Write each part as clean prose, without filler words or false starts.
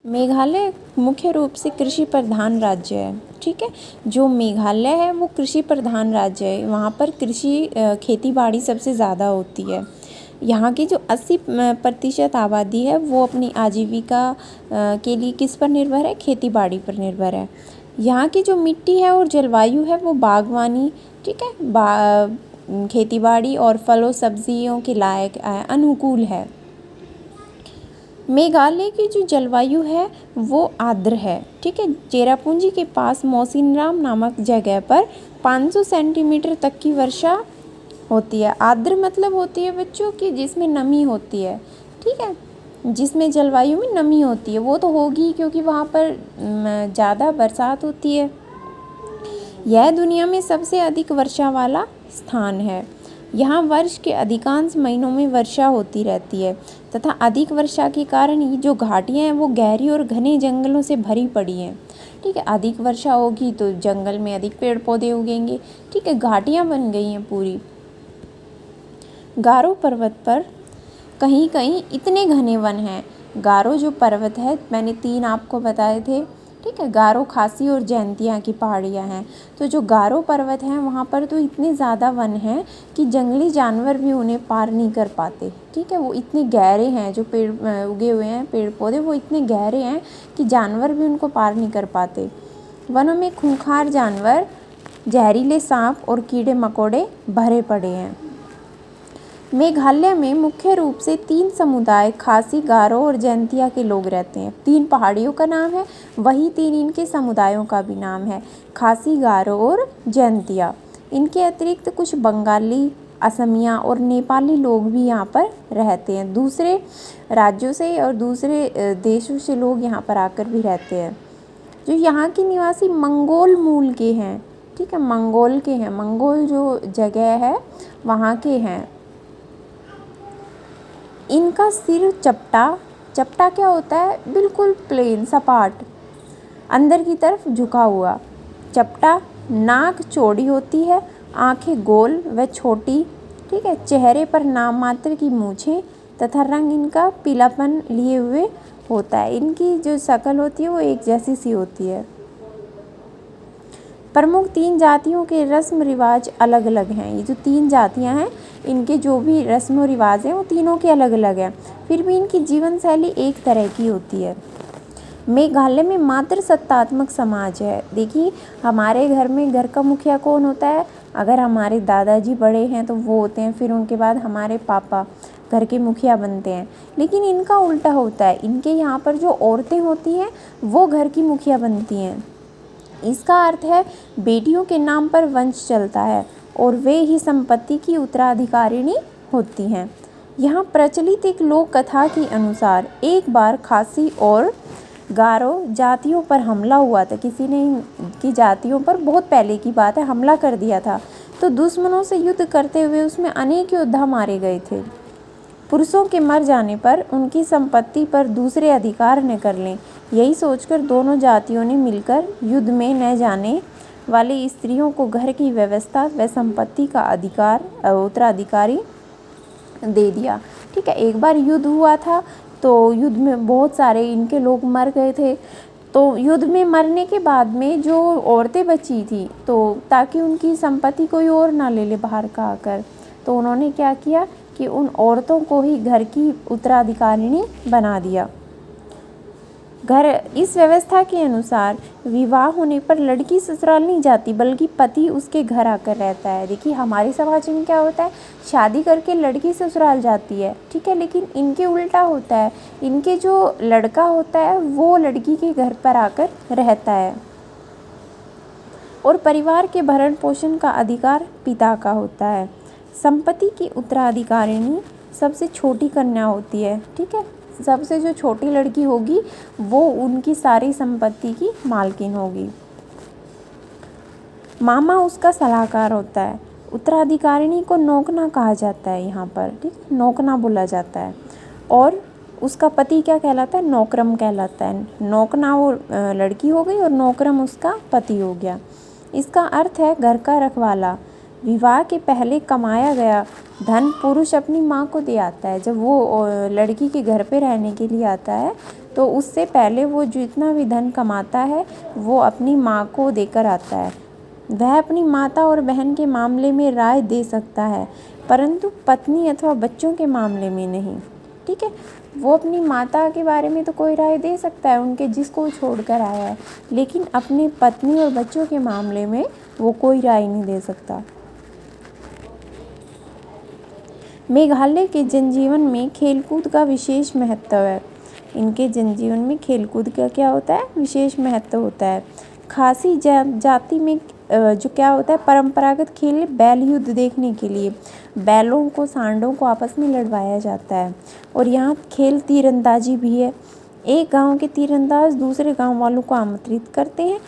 मेघालय मुख्य रूप से कृषि प्रधान राज्य है। ठीक है, जो मेघालय है वो कृषि प्रधान राज्य है। वहाँ पर कृषि खेती बाड़ी सबसे ज़्यादा होती है। यहाँ की जो 80% आबादी है वो अपनी आजीविका के लिए किस पर निर्भर है? खेती बाड़ी पर निर्भर है। यहाँ की जो मिट्टी है और जलवायु है वो बागवानी, ठीक है, खेती बाड़ी और फलों सब्जियों के लायक अनुकूल है। मेघालय की जो जलवायु है वो आर्द्र है। ठीक है, चेरापूंजी के पास मौसिनराम नामक जगह पर 500 सेंटीमीटर तक की वर्षा होती है। आर्द्र मतलब होती है बच्चों की जिसमें नमी होती है। ठीक है, जिसमें जलवायु में नमी होती है, वो तो होगी क्योंकि वहाँ पर ज़्यादा बरसात होती है। यह दुनिया में सबसे अधिक वर्षा वाला स्थान है। यहाँ वर्ष के अधिकांश महीनों में वर्षा होती रहती है तथा अधिक वर्षा के कारण ये जो घाटियाँ हैं वो गहरी और घने जंगलों से भरी पड़ी हैं। ठीक है, अधिक वर्षा होगी तो जंगल में अधिक पेड़ पौधे उगेंगे। ठीक है, घाटियाँ बन गई हैं पूरी। गारो पर्वत पर कहीं कहीं इतने घने वन हैं। गारो जो पर्वत है, मैंने 3 आपको बताए थे। ठीक है, गारो, खासी और जैंतिया की पहाड़ियाँ हैं। तो जो गारो पर्वत हैं वहाँ पर तो इतने ज़्यादा वन हैं कि जंगली जानवर भी उन्हें पार नहीं कर पाते। ठीक है, वो इतने गहरे हैं, जो पेड़ उगे हुए हैं पेड़ पौधे वो इतने गहरे हैं कि जानवर भी उनको पार नहीं कर पाते। वनों में खूंखार जानवर, जहरीले सांप और कीड़े मकोड़े भरे पड़े हैं। मेघालय में मुख्य रूप से 3 समुदाय खासी, गारो और जैंतिया के लोग रहते हैं। 3 पहाड़ियों का नाम है, वही 3 इनके समुदायों का भी नाम है, खासी, गारो और जैंतिया। इनके अतिरिक्त कुछ बंगाली, असमिया और नेपाली लोग भी यहाँ पर रहते हैं। दूसरे राज्यों से और दूसरे देशों से लोग यहाँ पर आकर भी रहते हैं। जो यहाँ के निवासी मंगोल मूल के हैं। ठीक है, मंगोल के हैं, मंगोल जो जगह है वहाँ के हैं। इनका सिर चपटा क्या होता है? बिल्कुल प्लेन, सपाट, अंदर की तरफ झुका हुआ चपटा। नाक चौड़ी होती है, आंखें गोल व छोटी। ठीक है, चेहरे पर नाम मात्र की मूछें तथा रंग इनका पीलापन लिए हुए होता है। इनकी जो शक्ल होती है वो एक जैसी सी होती है। प्रमुख 3 जातियों के रस्म रिवाज अलग अलग हैं। ये जो 3 जातियां हैं इनके जो भी रस्म और रिवाज हैं वो तीनों के अलग अलग हैं, फिर भी इनकी जीवन शैली एक तरह की होती है। मेघालय में मातृ सत्तात्मक समाज है। देखिए, हमारे घर में घर का मुखिया कौन होता है? अगर हमारे दादाजी बड़े हैं तो वो होते हैं, फिर उनके बाद हमारे पापा घर के मुखिया बनते हैं। लेकिन इनका उल्टा होता है, इनके यहाँ पर जो औरतें होती हैं वो घर की मुखिया बनती हैं। इसका अर्थ है बेटियों के नाम पर वंश चलता है और वे ही संपत्ति की उत्तराधिकारिणी होती हैं। यहाँ प्रचलित एक लोक कथा के अनुसार एक बार खासी और गारो जातियों पर हमला हुआ था। किसी ने इनकी जातियों पर, बहुत पहले की बात है, हमला कर दिया था। तो दुश्मनों से युद्ध करते हुए उसमें अनेक योद्धा मारे गए थे। पुरुषों के मर जाने पर उनकी संपत्ति पर दूसरे अधिकार न कर लें, यही सोचकर दोनों जातियों ने मिलकर युद्ध में न जाने वाली स्त्रियों को घर की व्यवस्था व संपत्ति का उत्तराधिकारी दे दिया। ठीक है, एक बार युद्ध हुआ था तो युद्ध में बहुत सारे इनके लोग मर गए थे। तो युद्ध में मरने के बाद में जो औरतें बची थी, तो ताकि उनकी संपत्ति कोई और ना ले ले बाहर का आकर, तो उन्होंने क्या किया कि उन औरतों को ही घर की उत्तराधिकारिणी बना दिया। इस व्यवस्था के अनुसार विवाह होने पर लड़की ससुराल नहीं जाती बल्कि पति उसके घर आकर रहता है। देखिए, हमारे समाज में क्या होता है, शादी करके लड़की ससुराल जाती है। ठीक है, लेकिन इनके उल्टा होता है, इनके जो लड़का होता है वो लड़की के घर पर आकर रहता है और परिवार के भरण पोषण का अधिकार पिता का होता है। संपत्ति की उत्तराधिकारिणी सबसे छोटी कन्या होती है। ठीक है, सबसे जो छोटी लड़की होगी वो उनकी सारी संपत्ति की मालकिन होगी। मामा उसका सलाहकार होता है। उत्तराधिकारिणी को नौकना कहा जाता है यहाँ पर। ठीक, नौकना बोला जाता है। और उसका पति क्या कहलाता है? नौकरम कहलाता है। नौकना वो लड़की हो गई और नौकरम उसका पति हो गया। इसका अर्थ है घर का रखवाला। विवाह के पहले कमाया गया धन पुरुष अपनी माँ को दे आता है। जब वो लड़की के घर पे रहने के लिए आता है तो उससे पहले वो जितना भी धन कमाता है वो अपनी माँ को देकर आता है। वह अपनी माता और बहन के मामले में राय दे सकता है, परंतु पत्नी अथवा बच्चों के मामले में नहीं। ठीक है, वो अपनी माता के बारे में तो कोई राय दे सकता है, उनके जिसको वो छोड़ कर आया है, लेकिन अपनी पत्नी और बच्चों के मामले में वो कोई राय नहीं दे सकता। मेघालय के जनजीवन में खेलकूद का विशेष महत्व है। इनके जनजीवन में खेलकूद का क्या होता है, विशेष महत्व होता है। खासी जाति में जो क्या होता है, परंपरागत खेल बैल युद्ध देखने के लिए बैलों को सांडों को आपस में लड़वाया जाता है। और यहाँ खेल तीरंदाजी भी है। एक गांव के तीरंदाज दूसरे गांव वालों को आमंत्रित करते हैं।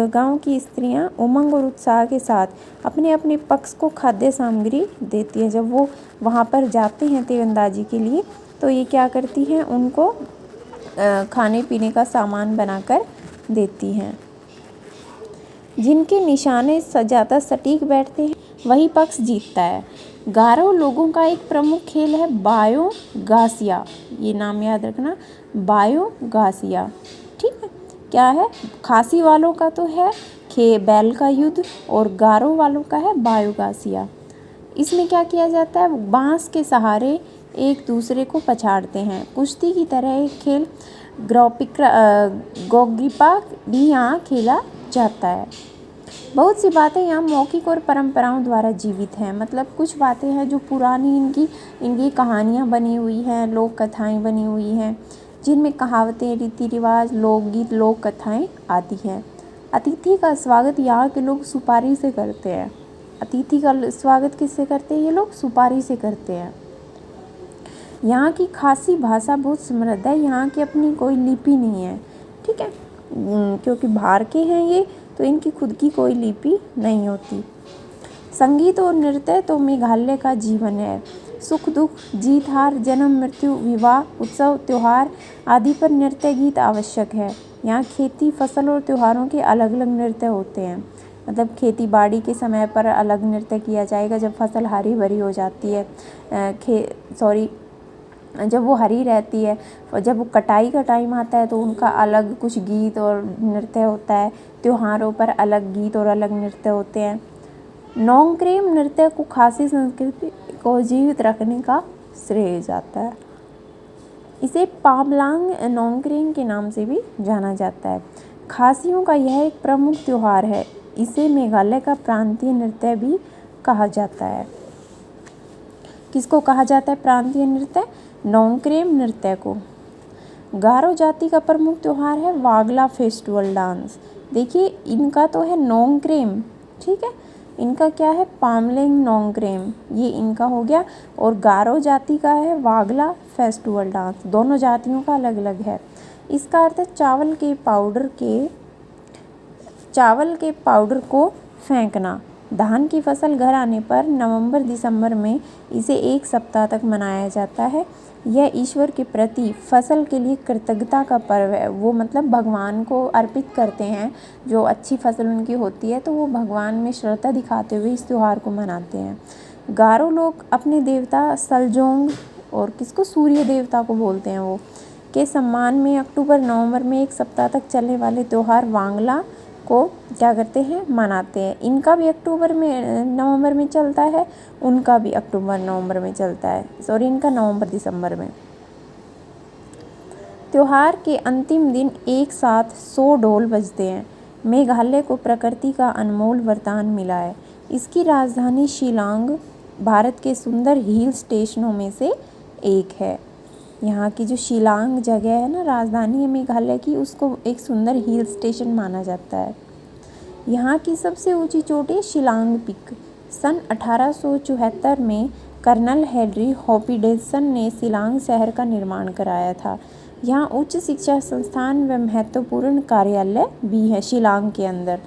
गांव की स्त्रियां उमंग और उत्साह के साथ अपने अपने पक्ष को खाद्य सामग्री देती हैं। जब वो वहाँ पर जाते हैं तीरंदाजी के लिए तो ये क्या करती हैं, उनको खाने पीने का सामान बनाकर देती हैं। जिनके निशाने ज़्यादा सटीक बैठते हैं वही पक्ष जीतता है। गारो लोगों का एक प्रमुख खेल है बायो गासिया। ये नाम याद रखना, बायो गासिया। ठीक है, क्या है, खासी वालों का तो है बैल का युद्ध और गारो वालों का है बायो गासिया। इसमें क्या किया जाता है, बांस के सहारे एक दूसरे को पछाड़ते हैं। कुश्ती की तरह एक खेल गोग्रिपा भी यहाँ खेला जाता है। बहुत सी बातें यहाँ मौखिक और परंपराओं द्वारा जीवित हैं। मतलब कुछ बातें हैं जो पुरानी इनकी कहानियाँ बनी हुई हैं, लोक कथाएँ बनी हुई हैं, जिनमें कहावतें, रीति रिवाज, लोकगीत, लोक कथाएँ आती हैं। अतिथि का स्वागत यहाँ के लोग सुपारी से करते हैं। अतिथि का स्वागत किससे करते हैं, ये लोग सुपारी से करते हैं। यहाँ की खासी भाषा बहुत समृद्ध है। यहाँ की अपनी कोई लिपि नहीं है। ठीक है, क्योंकि बाहर के हैं ये, तो इनकी खुद की कोई लिपि नहीं होती। संगीत और नृत्य तो मेघालय का जीवन है। सुख दुख, जीत हार, जन्म मृत्यु, विवाह, उत्सव, त्योहार आदि पर नृत्य गीत आवश्यक है। यहाँ खेती, फसल और त्योहारों के अलग अलग नृत्य होते हैं। मतलब खेती बाड़ी के समय पर अलग नृत्य किया जाएगा, जब फसल हरी भरी हो जाती है, जब वो हरी रहती है, और जब वो कटाई का टाइम आता है तो उनका अलग कुछ गीत और नृत्य होता है। त्योहारों पर अलग गीत और अलग नृत्य होते हैं। नोंगक्रेम नृत्य को खासी संस्कृति को जीवित रखने का श्रेय जाता है। इसे पामलांग नोंगक्रेम के नाम से भी जाना जाता है। खासियों का यह एक प्रमुख त्योहार है। इसे मेघालय का प्रांतीय नृत्य भी कहा जाता है। किसको कहा जाता है प्रांतीय नृत्य? नोंगक्रेम नृत्य को। गारो जाति का प्रमुख त्योहार है वागला फेस्टिवल डांस। देखिए, इनका तो है नोंगक्रेम, ठीक है, इनका क्या है, पामलेंग नोंगक्रेम, ये इनका हो गया। और गारो जाति का है वागला फेस्टिवल डांस। दोनों जातियों का अलग अलग है। इसका अर्थ है चावल के पाउडर को फेंकना। धान की फसल घर आने पर नवंबर दिसंबर में इसे एक सप्ताह तक मनाया जाता है। यह ईश्वर के प्रति फसल के लिए कृतज्ञता का पर्व है। वो मतलब भगवान को अर्पित करते हैं, जो अच्छी फसल उनकी होती है तो वो भगवान में श्रद्धा दिखाते हुए इस त्यौहार को मनाते हैं। गारो लोग अपने देवता सलजोंग, और किसको, सूर्य देवता को बोलते हैं, वो के सम्मान में अक्टूबर नवंबर में एक सप्ताह तक चलने वाले त्यौहार वांगला को क्या करते हैं, मनाते हैं। इनका भी अक्टूबर में नवंबर में चलता है, उनका भी अक्टूबर नवंबर में चलता है, इनका नवंबर दिसंबर में। त्योहार के अंतिम दिन एक साथ 100 ढोल बजते हैं। मेघालय को प्रकृति का अनमोल वरदान मिला है। इसकी राजधानी शिलांग भारत के सुंदर हिल स्टेशनों में से एक है। यहाँ की जो शिलांग जगह है ना, राजधानी है मेघालय की, उसको एक सुंदर हिल स्टेशन माना जाता है। यहाँ की सबसे ऊंची चोटी शिलांग पिक। सन 1874 में कर्नल हेनरी हॉपकिंसन ने शिलांग शहर का निर्माण कराया था। यहाँ उच्च शिक्षा संस्थान व महत्वपूर्ण कार्यालय भी है शिलांग के अंदर।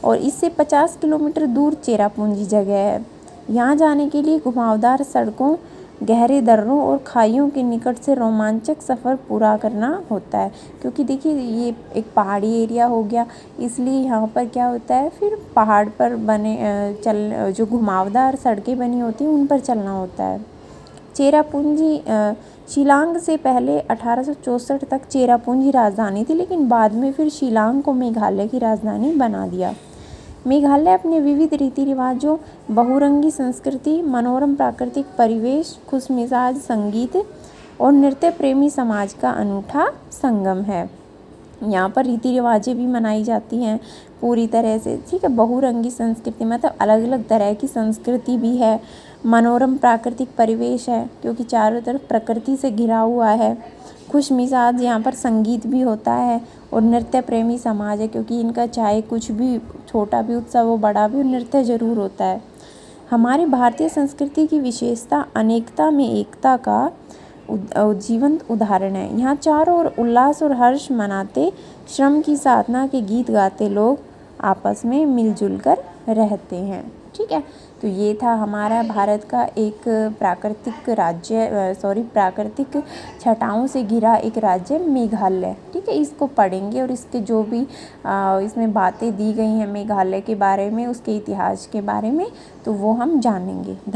और इससे 50 किलोमीटर दूर चेरापूंजी जगह है। यहाँ जाने के लिए घुमावदार सड़कों, गहरे दर्रों और खाइयों के निकट से रोमांचक सफ़र पूरा करना होता है। क्योंकि देखिए, ये एक पहाड़ी एरिया हो गया, इसलिए यहाँ पर क्या होता है, फिर पहाड़ पर जो घुमावदार सड़कें बनी होती हैं उन पर चलना होता है। चेरापूंजी शिलांग से पहले 1864 तक चेरापूंजी राजधानी थी, लेकिन बाद में फिर शिलांग को मेघालय की राजधानी बना दिया। मेघालय अपने विविध रीति रिवाजों, बहुरंगी संस्कृति, मनोरम प्राकृतिक परिवेश, खुशमिजाज संगीत और नृत्य प्रेमी समाज का अनूठा संगम है। यहाँ पर रीति रिवाजें भी मनाई जाती हैं पूरी तरह से, ठीक है। बहुरंगी संस्कृति मतलब अलग अलग तरह की संस्कृति भी है। मनोरम प्राकृतिक परिवेश है क्योंकि चारों तरफ प्रकृति से घिरा हुआ है। खुशमिजाज, यहाँ पर संगीत भी होता है। और नृत्य प्रेमी समाज है क्योंकि इनका चाहे कुछ भी छोटा भी उत्सव हो बड़ा भी नृत्य जरूर होता है। हमारी भारतीय संस्कृति की विशेषता अनेकता में एकता का जीवंत उदाहरण है। यहाँ चारों ओर उल्लास और हर्ष मनाते, श्रम की साधना के गीत गाते लोग आपस में मिलजुल कर रहते हैं, ठीक है। तो ये था हमारा भारत का एक प्राकृतिक छटाओं से घिरा एक राज्य मेघालय, ठीक है। इसको पढ़ेंगे और इसके जो भी इसमें बातें दी गई हैं मेघालय के बारे में, उसके इतिहास के बारे में, तो वो हम जानेंगे।